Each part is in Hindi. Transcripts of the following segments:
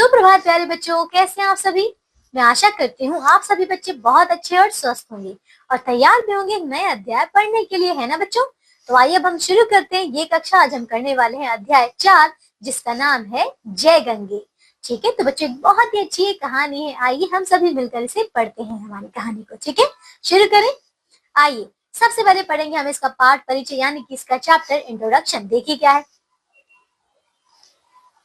सुप्रभात प्यारे बच्चों, कैसे हैं आप सभी। मैं आशा करती हूँ आप सभी बच्चे बहुत अच्छे और स्वस्थ होंगे और तैयार भी होंगे एक नए अध्याय पढ़ने के लिए, है ना बच्चों। तो आइए अब हम शुरू करते हैं। ये कक्षा आज हम करने वाले हैं अध्याय 4, जिसका नाम है जय गंगे। ठीक है, तो बच्चों एक बहुत ही अच्छी कहानी है। आइए हम सभी मिलकर इसे पढ़ते हैं, हमारी कहानी को। ठीक है, शुरू करें। आइए सबसे पहले पढ़ेंगे हम इसका पाठ परिचय, यानी कि इसका चैप्टर इंट्रोडक्शन। देखिए क्या है।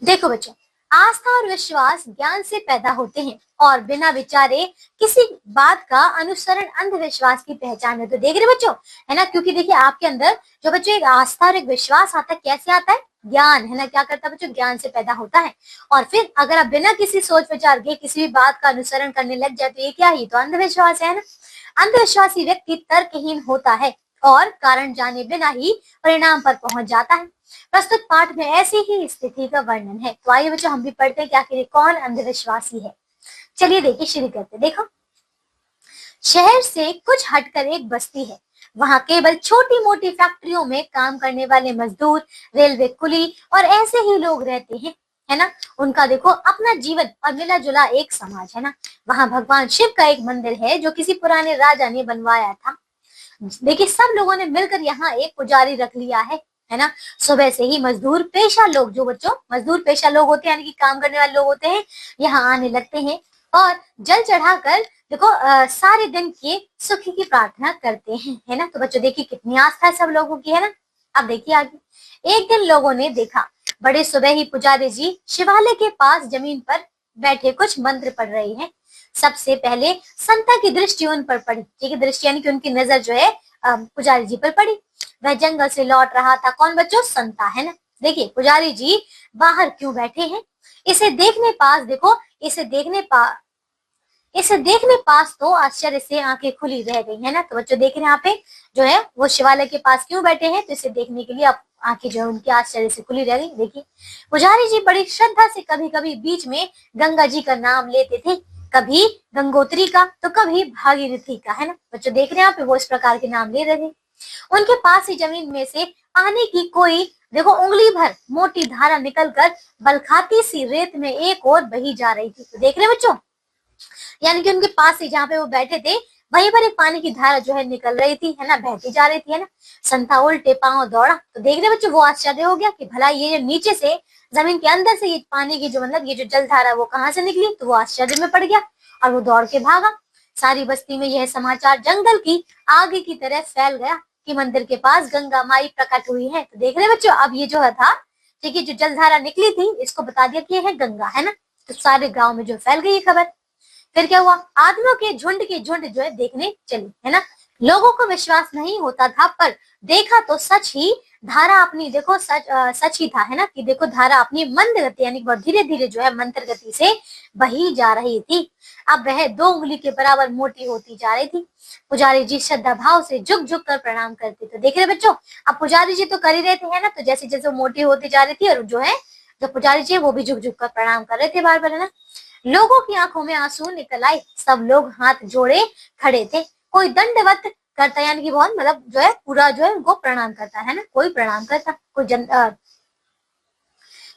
देखो बच्चों, आस्था और विश्वास ज्ञान से पैदा होते हैं और बिना विचारे किसी बात का अनुसरण अंधविश्वास की पहचान है। तो देख रहे बच्चों, है ना, क्योंकि देखिए आपके अंदर जो बच्चों एक आस्था और एक विश्वास आता है, कैसे आता है? ज्ञान, है ना। क्या करता है बच्चों? ज्ञान से पैदा होता है। और फिर अगर आप बिना किसी सोच विचार के किसी भी बात का अनुसरण करने लग जाए तो ये क्या ही तो अंधविश्वास है ना। अंधविश्वासी व्यक्ति तर्कहीन होता है और कारण जाने बिना ही परिणाम पर पहुंच जाता है। प्रस्तुत पाठ में ऐसी ही स्थिति का वर्णन है। तो आइए बच्चों हम भी पढ़ते हैं कि आखिर कौन अंधविश्वासी है। चलिए देखिए, शुरू करते। देखो, शहर से कुछ हटकर एक बस्ती है। वहां केवल छोटी मोटी फैक्ट्रियों में काम करने वाले मजदूर, रेलवे कुली और ऐसे ही लोग रहते हैं, है ना। उनका देखो अपना जीवन और मिला जुला एक समाज है ना। वहां भगवान शिव का एक मंदिर है जो किसी पुराने राजा ने बनवाया था। देखिए सब लोगों ने मिलकर यहाँ एक पुजारी रख लिया है ना। सुबह से ही मजदूर पेशा लोग, जो बच्चों मजदूर पेशा लोग होते हैं, यानी कि काम करने वाले लोग होते हैं, यहाँ आने लगते हैं और जल चढ़ाकर देखो सारे दिन के सुख की प्रार्थना करते हैं, है ना। तो बच्चों देखिए कितनी आस्था है सब लोगों की, है ना। अब देखिए आगे। एक दिन लोगों ने देखा बड़े सुबह ही पुजारी जी शिवालय के पास जमीन पर बैठे कुछ मंत्र पढ़ रहे हैं। सबसे पहले संता की दृष्टि उन पर पड़ी। ठीक है, दृष्टि यानी कि उनकी नजर जो है पुजारी जी पर पड़ी। वह जंगल से लौट रहा था। कौन बच्चों? संता, है ना। देखिए पुजारी जी बाहर क्यों बैठे हैं? इसे देखने पास देखो, इसे देखने पास तो आश्चर्य से आंखें खुली रह गई, है ना। तो बच्चों देख रहे हैं यहाँ पे जो है वो शिवालय के पास क्यों बैठे हैं? तो इसे देखने के लिए आप आंखें जो है उनकी आश्चर्य से खुली रह गई। देखिए पुजारी जी बड़ी श्रद्धा से कभी कभी बीच में गंगा जी का नाम लेते थे, कभी गंगोत्री का तो कभी भागीरथी का, है ना। बच्चों देख रहे हैं यहाँ पे वो इस प्रकार के नाम ले रहे थे। उनके पास ही जमीन में से पानी की कोई देखो उंगली भर मोटी धारा निकलकर बलखाती सी रेत में एक और बही जा रही थी। तो देख रहे बच्चों, यानी कि उनके पास ही जहाँ पे वो बैठे थे वहीं पर एक पानी की धारा जो है निकल रही थी, है ना, बहती जा रही थी, है ना। संता उल्टे पांव दौड़ा। तो देख रहे बच्चों, वो आश्चर्य हो गया कि भला ये जो नीचे से जमीन के अंदर से ये पानी की जो मतलब ये जो जल धारा वो कहाँ से निकली। तो वो आश्चर्य में पड़ गया और वो दौड़ के भागा। सारी बस्ती में यह समाचार जंगल की आग की तरह फैल गया कि मंदिर के पास गंगा माई प्रकट हुई है। तो देख रहे बच्चों, अब ये जो था ठीक है, जो जलधारा निकली थी इसको बता दिया कि ये है गंगा, है ना। तो सारे गांव में जो फैल गई खबर। फिर क्या हुआ? आदमियों के झुंड जो है देखने चली, है ना। लोगों को विश्वास नहीं होता था, पर देखा तो सच ही धारा अपनी देखो सच ही था, है ना, कि देखो धारा अपनी मंद गति यानी बहुत धीरे धीरे जो है मंत्र गति से बही जा रही थी। अब वह 2 उंगली के बराबर मोटी होती जा रही थी। पुजारी जी श्रद्धा भाव से झुक झुक कर प्रणाम करते थे। देख रहे बच्चों, अब पुजारी जी तो कर ही रहे थे, है ना। तो जैसे जैसे वो मोटी होती जा रही थी और जो है जो पुजारी जी वो भी झुक झुक कर प्रणाम कर रहे थे बार बार, है ना। लोगों की आंखों में आंसू निकल आए। सब लोग हाथ जोड़े खड़े थे। कोई दंडवत करता यानी कि बहुत मतलब जो है पूरा जो है उनको प्रणाम करता, है ना। कोई प्रणाम करता,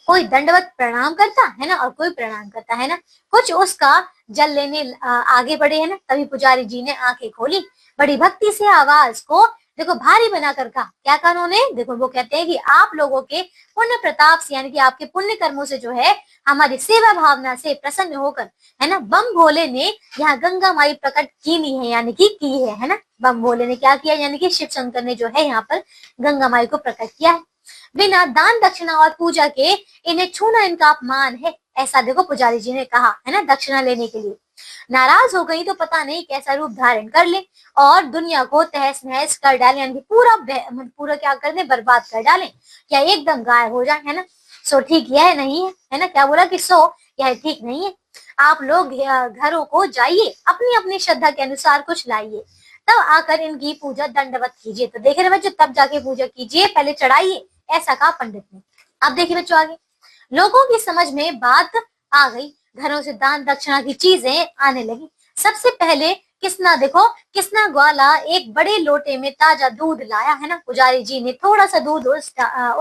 कोई दंडवत प्रणाम करता, है ना, और कोई प्रणाम करता, है ना। कुछ उसका जल लेने आगे बढ़े, है ना। तभी पुजारी जी ने आंखें खोली, बड़ी भक्ति से आवाज को देखो भारी बनाकर कहा। क्या कहा उन्होंने? देखो वो कहते हैं कि आप लोगों के पुण्य प्रताप से यानी कि आपके पुण्य कर्मों से जो है हमारी सेवा भावना से प्रसन्न होकर, है ना, बम भोले ने यहाँ गंगा माई प्रकट की है, यानी कि की है ना। बम भोले ने क्या किया? यानी कि शिव शंकर ने जो है यहाँ पर गंगा माई को प्रकट किया है। बिना दान दक्षिणा और पूजा के इन्हें छूना इनका अपमान है, ऐसा देखो पुजारी जी ने कहा, है ना, दक्षिणा लेने के लिए। नाराज हो गई तो पता नहीं कैसा रूप धारण कर ले और दुनिया को तहस नहस कर डाले, यानी पूरा क्या कर दे? बर्बाद कर डाले, क्या एकदम गायब हो जाए, है ना। सो ठीक यह नहीं है ना। क्या बोला कि सो यह ठीक नहीं है। आप लोग घरों को जाइए, अपनी अपनी श्रद्धा के अनुसार कुछ लाइए, तब आकर इनकी पूजा दंडवत कीजिए। तो देख रहे बच्चों, तब जाके पूजा कीजिए, पहले चढ़ाइए, ऐसा कहा पंडित ने। अब देखिए बच्चों आगे। लोगों की समझ में बात आ गई। घरों से दान दक्षिणा की चीजें आने लगी। सबसे पहले किसना ग्वाला एक बड़े लोटे में ताजा दूध लाया, है ना। पुजारी जी ने थोड़ा सा दूध उस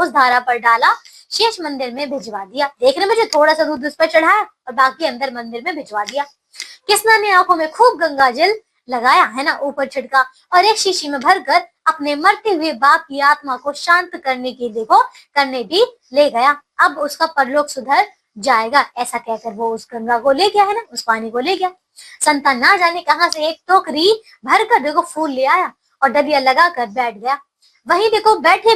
धारा पर डाला शेष मंदिर में भिजवा दिया। देखने में जो थोड़ा सा दूध उस पर चढ़ाया और बाकी अंदर मंदिर में भिजवा दिया। कृष्णा ने आंखों में खूब गंगा जल लगाया, है ना, ऊपर छिड़का और एक शीशी में भरकर अपने मरते हुए बाप की आत्मा को शांत करने भी ले गया। अब उसका परलोक सुधर जाएगा, ऐसा कहकर वो उस गंगा को ले गया, है ना, उस पानी को ले गया। संतान ना जाने कहां से एक टोकरी भरकर देखो फूल ले आया और डलिया लगाकर बैठ गया। वहीं देखो बैठे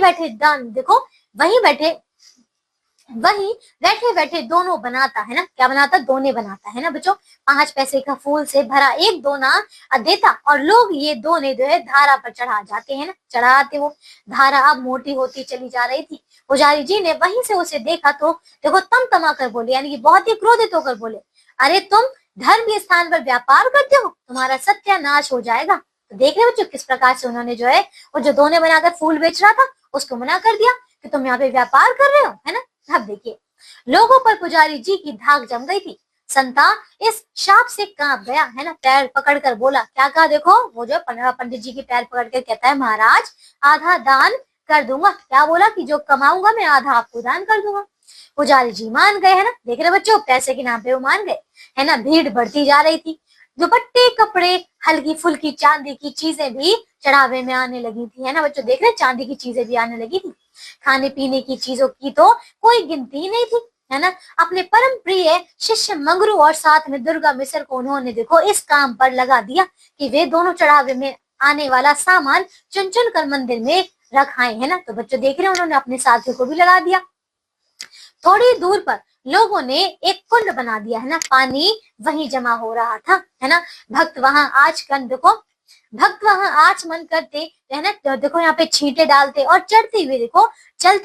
बैठे दोनों बनाता, है ना, क्या बनाता, दोने बनाता, है ना बच्चों। 5 पैसे का फूल से भरा एक दोना देता और लोग ये दोने जो है धारा पर चढ़ा जाते, हैं ना, चढ़ाते। वो धारा अब मोटी होती चली जा रही थी। पुजारी जी ने वहीं से उसे देखा तो देखो तमा कर बोले, यानी कि बहुत ही क्रोधित होकर बोले, अरे तुम धर्म के स्थान पर व्यापार करते हो, तुम्हारा सत्यानाश हो जाएगा। तो देख रहे बच्चों किस प्रकार से उन्होंने जो है वो जो दोने बनाकर फूल बेच रहा था उसको मना कर दिया कि तुम यहाँ पे व्यापार कर रहे हो, है ना। अब देखिए लोगों पर पुजारी जी की धाक जम गई थी। संता इस शाप से कांप गया, है ना, पैर पकड़कर बोला, क्या कहा, देखो वो जो पंडित जी के पैर पकड़ कर कहता है, महाराज आधा दान कर दूंगा। क्या बोला कि जो कमाऊंगा मैं आधा आपको दान कर दूंगा। पुजारी जी मान गए, है ना, देख रहे बच्चों पैसे के नाम पे वो मान गए, है ना। भीड़ बढ़ती जा रही थी। दुपट्टे, कपड़े, हल्की फुल्की चांदी की चीजें भी चढ़ावे में आने लगी थी, है ना बच्चों, देख रहे चांदी की चीजें भी आने लगी थी। खाने पीने की चीजों की तो कोई गिनती नहीं थी, है ना। अपने परम प्रिय शिष्य मंगरू और साथ में दुर्गा मिश्र को उन्होंने देखो इस काम पर लगा दिया कि वे दोनों चढ़ावे में आने वाला सामान चुन चुन कर मंदिर में रखाए, है ना। तो बच्चों देख रहे हैं उन्होंने अपने साथियों को भी लगा दिया। थोड़ी दूर पर लोगों ने एक कुंड बना दिया, है ना, पानी वहीं जमा हो रहा था, है ना। भक्त वहां आचमन करते, है ना, तो देखो यहाँ पे छींटे डालते और चलते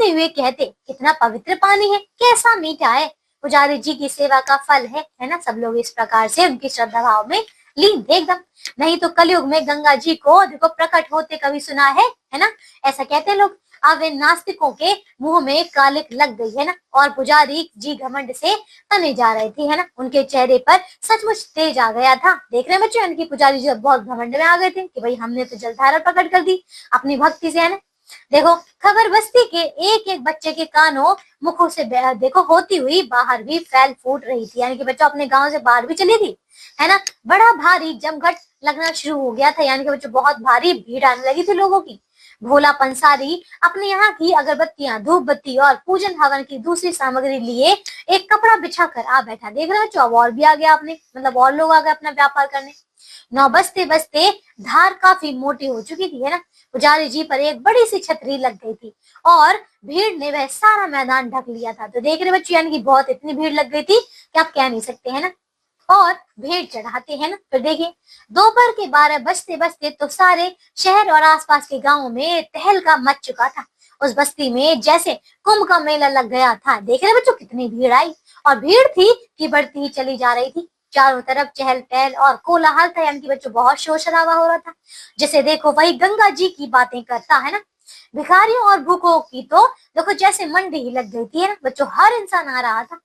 हुए कहते, कितना पवित्र पानी है, कैसा मीठा है, पुजारी जी की सेवा का फल है ना। सब लोग इस प्रकार से उनकी श्रद्धा भाव में लीन थे एकदम। नहीं तो कलयुग में गंगा जी को देखो प्रकट होते कभी सुना है ना, ऐसा कहते हैं लोग। अब इन नास्तिकों के मुंह में कालिक लग गई, है ना, और पुजारी जी घमंड से तने जा रहे थे, है ना। उनके चेहरे पर सचमुच तेज आ गया था। देख रहे बच्चों इनकी पुजारी जी बहुत घमंड में आ गए थे कि भाई हमने तो जलधारा प्रकट कर दी अपनी भक्ति से, है ना। देखो खबर बस्ती के एक एक बच्चे के कानों मुखों से देखो होती हुई बाहर भी फैल फूट रही थी, यानी कि बच्चों अपने गांव से बाहर भी चली थी, है ना। बड़ा भारी जमघट लगना शुरू हो गया था, यानी कि बच्चों बहुत भारी भीड़ आने लगी थी लोगों की। भोला पंसारी अपने यहाँ की अगरबत्तियां, धूप बत्ती और पूजन हवन की दूसरी सामग्री लिए एक कपड़ा बिछा कर आ बैठा। देख रहे हो और भी आ गया आपने, मतलब और लोग आ गए अपना व्यापार करने। 9 बजते बजते धार काफी मोटी हो चुकी थी, है ना। पुजारी जी पर एक बड़ी सी छतरी लग गई थी और भीड़ ने वह सारा मैदान ढक लिया था। तो देख रहे बच्चों यानी कि बहुत इतनी भीड़ लग गई थी कि आप कह नहीं सकते, है ना। और भीड़ चढ़ाते हैं ना। तो देखिए दोपहर के 12 बजते बजते तो सारे शहर और आसपास के गांवों में तहलका मच चुका था। उस बस्ती में जैसे कुंभ का मेला लग गया था। देख रहे बच्चों कितनी भीड़ आई, और भीड़ थी कि बढ़ती ही चली जा रही थी। चारों तरफ चहल पहल और कोलाहल था, यानी कि बच्चों बहुत शोर शराबा हो रहा था। जैसे देखो वही गंगा जी की बातें करता, है ना। भिखारियों और भूखों की तो देखो जैसे मंडी ही लग गई थी, है ना बच्चों, हर इंसान आ रहा था।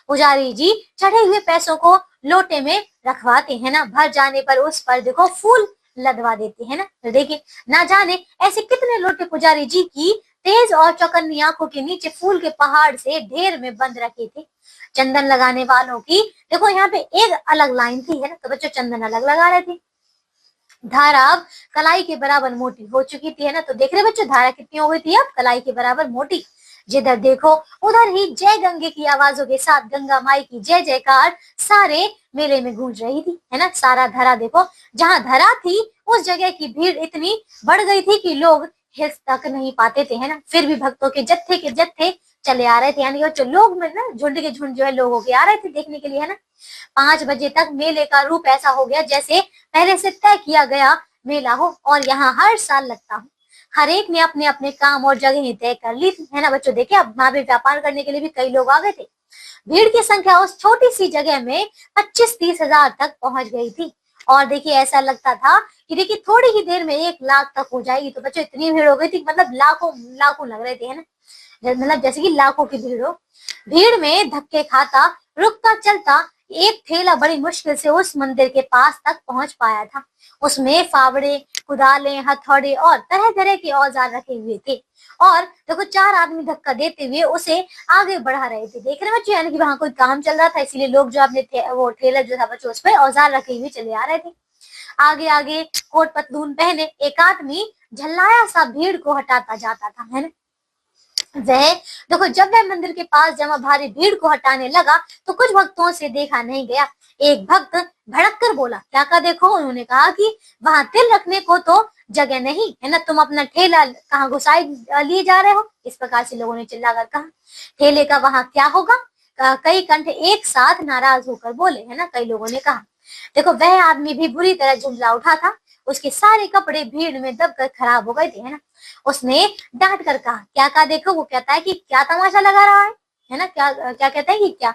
पुजारी जी चढ़े हुए पैसों को लोटे में रखवाते, हैं ना। भर जाने पर उस पर देखो फूल लदवा देते, हैं ना। तो देखिए ना जाने ऐसे कितने लोटे पुजारी जी की तेज और चौकन्नी आंखों के नीचे फूल के पहाड़ से ढेर में बंद रखे थे। चंदन लगाने वालों की देखो यहाँ पे एक अलग लाइन थी, है ना। तो बच्चों चंदन अलग लगा रहे थे। धारा अब कलाई के बराबर मोटी हो चुकी थी, है ना। तो देख रहे बच्चों धारा कितनी हो गई थी अब, कलाई के बराबर मोटी। जिधर देखो उधर ही जय गंगे की आवाजों के साथ गंगा माई की जय जयकार सारे मेले में गूंज रही थी, है ना। सारा धरा देखो, जहां धरा थी उस जगह की भीड़ इतनी बढ़ गई थी कि लोग हिल तक नहीं पाते थे, है ना। फिर भी भक्तों के जत्थे चले आ रहे थे, यानी जो लोग में ना झुंड के झुंड जो है लोगों के आ रहे थे देखने के लिए, है ना। 5 बजे तक मेले का रूप ऐसा हो गया जैसे पहले से तय किया गया मेला हो और यहाँ हर साल लगता हो। हर एक ने अपने अपने काम और जगह तय कर ली थी, है ना बच्चों। देखिए अब वहां पे व्यापार करने के लिए भी कई लोग आ गए थे। भीड़ की संख्या उस छोटी सी जगह में 25-30 हजार तक पहुंच गई थी। और देखिए ऐसा लगता था कि देखिए थोड़ी ही देर में 1 लाख तक हो जाएगी। तो बच्चों इतनी भीड़ हो गई थी, मतलब लाखों लग रहे थे, है ना, मतलब जैसे कि लाखों की भीड़ हो। भीड़ में धक्के खाता रुकता चलता एक ठेला बड़ी मुश्किल से उस मंदिर के पास तक पहुंच पाया था। उसमें फावड़े, कुदालें, हथौड़े और तरह तरह के औजार रखे हुए थे। और देखो 4 आदमी धक्का देते हुए उसे आगे बढ़ा रहे थे। देख रहे बच्चों, यानी कि वहां कोई काम चल रहा था, इसीलिए लोग जो अपने वो ठेला जो था बच्चों उस पर औजार रखे हुए चले आ रहे थे। आगे आगे कोट पतलून पहने एक आदमी झल्लाया सा भीड़ को हटाता जाता था, है ना। वह देखो, जब वह मंदिर के पास जमा भारी भीड़ को हटाने लगा तो कुछ भक्तों से देखा नहीं गया। एक भक्त भड़क कर बोला, क्या का देखो। उन्होंने कहा कि वहां तिल रखने को तो जगह नहीं है ना, तुम अपना ठेला कहाँ घुसाए लिए जा रहे हो। इस प्रकार से लोगों ने चिल्लाकर कहा। ठेले का वहां क्या होगा, कई कंठ एक साथ नाराज होकर बोले, है ना। कई लोगों ने कहा। देखो, वह आदमी भी बुरी तरह झुंझला उठा था। उसके सारे कपड़े भीड़ में दबकर खराब हो गए थे, है ना। उसने डांट कर कहा, क्या कहा देखो। वो कहता है कि क्या तमाशा लगा रहा है ना। क्या क्या कहता है कि क्या।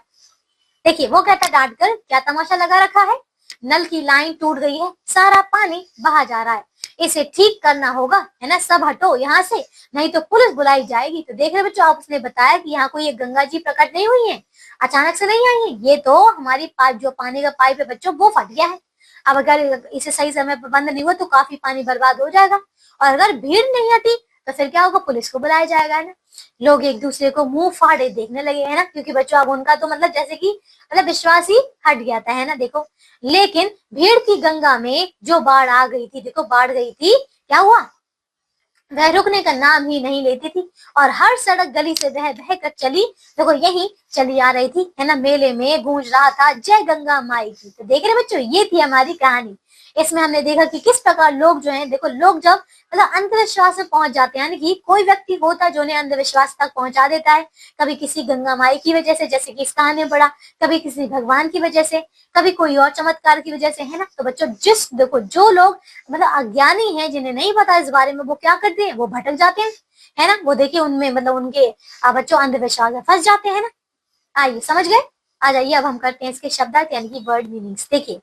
देखिए, वो कहता डांट कर, क्या तमाशा लगा रखा है। नल की लाइन टूट गई है, सारा पानी बहा जा रहा है, इसे ठीक करना होगा, है ना। सब हटो यहाँ से, नहीं तो पुलिस बुलाई जाएगी। तो देख रहे बच्चों, आपने बताया कि यहाँ कोई एक गंगा जी प्रकट नहीं हुई है, अचानक से नहीं आई है। ये तो हमारी पाइप, जो पानी का पाइप है बच्चों, वो फट गया है। अब अगर इसे सही समय पर बंद नहीं हुआ तो काफी पानी बर्बाद हो जाएगा। और अगर भीड़ नहीं हटी तो फिर क्या होगा, पुलिस को बुलाया जाएगा, है ना। लोग एक दूसरे को मुंह फाड़े देखने लगे, है ना, क्योंकि बच्चों अब उनका तो मतलब जैसे कि मतलब विश्वास ही हट गया था, है ना। देखो, लेकिन भीड़ की गंगा में जो बाढ़ आ गई थी, देखो बाढ़ गई थी, क्या हुआ, वह रुकने का नाम ही नहीं लेती थी। और हर सड़क गली से बह बह कर चली, देखो यही चली आ रही थी, है ना। मेले में गूंज रहा था जय गंगा माई की। तो देख रहे बच्चों, ये थी हमारी कहानी। इसमें हमने देखा कि किस प्रकार लोग जो हैं, देखो लोग जब मतलब अंधविश्वास में पहुंच जाते हैं, यानी कि कोई व्यक्ति होता है जो उन्हें अंधविश्वास तक पहुंचा देता है। कभी किसी गंगा माई की वजह से, जैसे कि इस कहानी में पढ़ा, कभी किसी भगवान की वजह से, कभी कोई और चमत्कार की वजह से, है ना। तो बच्चों, देखो जो लोग मतलब अज्ञानी हैं, जिन्हें नहीं पता इस बारे में, वो क्या करते हैं, वो भटक जाते हैं, है ना। वो देखिए उनमें मतलब उनके बच्चों अंधविश्वास में फंस जाते हैं ना। आइए समझ गए। आ जाइए, अब हम करते हैं इसके शब्दार्थ यानी कि वर्ड मीनिंग्स। देखिए,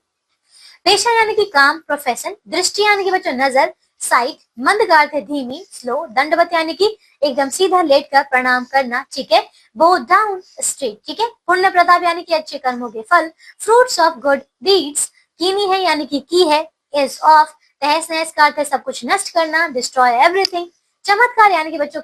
पेशा यानी कि काम, प्रोफेशन। दृष्टि यानी कि बच्चों नजर, साइट। मंद का अर्थ है धीमी, स्लो। दंडवत यानी कि एकदम सीधा लेटकर प्रणाम करना, ठीक है। बो डाउन, स्ट्रेट, ठीक है। पुण्य प्रताप यानी कि अच्छे कर्मों के फल। Fruits of good deeds. कीनी है यानी कि की है। Is of. तहस नहस का अर्थ है सब कुछ नष्ट करना, डिस्ट्रॉय एवरीथिंग। चमत्कार यानी कि बच्चों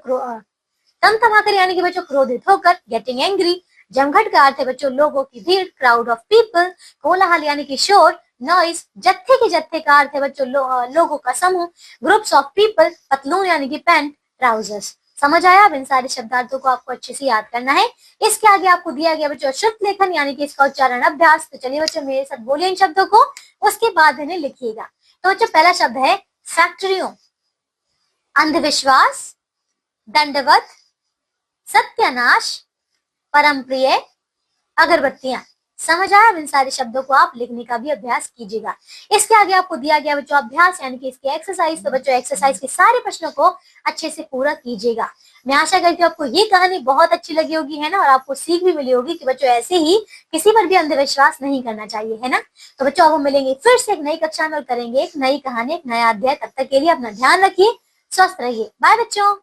तमतमाकर यानी कि बच्चों क्रोधित होकर, गेटिंग एंग्री। जमघट का अर्थ है बच्चों लोगों की भीड़, क्राउड ऑफ पीपल। कोलाहल यानी कि शोर, नॉइस। जत्थे के जत्थे का अर्थ है बच्चों लोगों का समूह, ग्रुप्स ऑफ पीपल। पतलून यानी कि पैंट, ट्राउजर्स। समझ आया। अब इन सारे शब्दार्थों को आपको अच्छे से याद करना है। इसके आगे आपको दिया गया बच्चों शुद्ध लेखन यानी कि इसका उच्चारण अभ्यास। तो चलिए बच्चों मेरे साथ बोलिए इन शब्दों को, उसके बाद इन्हें लिखिएगा। तो बच्चों पहला शब्द है फैक्ट्रियों, अंधविश्वास, दंडवत, सत्यानाश, परम प्रिय, अगरबत्तियां। समझ आया। इन सारे शब्दों को आप लिखने का भी अभ्यास कीजिएगा। इसके आगे आपको दिया गया बच्चों अभ्यास यानी कि इसकी एक्सरसाइज। तो बच्चों एक्सरसाइज के सारे प्रश्नों को अच्छे से पूरा कीजिएगा। मैं आशा करती हूँ आपको ये कहानी बहुत अच्छी लगी होगी, है ना, और आपको सीख भी मिली होगी कि बच्चों ऐसे ही किसी पर भी अंधविश्वास नहीं करना चाहिए, है ना। तो बच्चों अब हम मिलेंगे फिर से एक नई कक्षा में और करेंगे एक नई कहानी, एक नया अध्याय। तब तक के लिए अपना ध्यान रखिए, स्वस्थ रहिए। बाय बच्चों।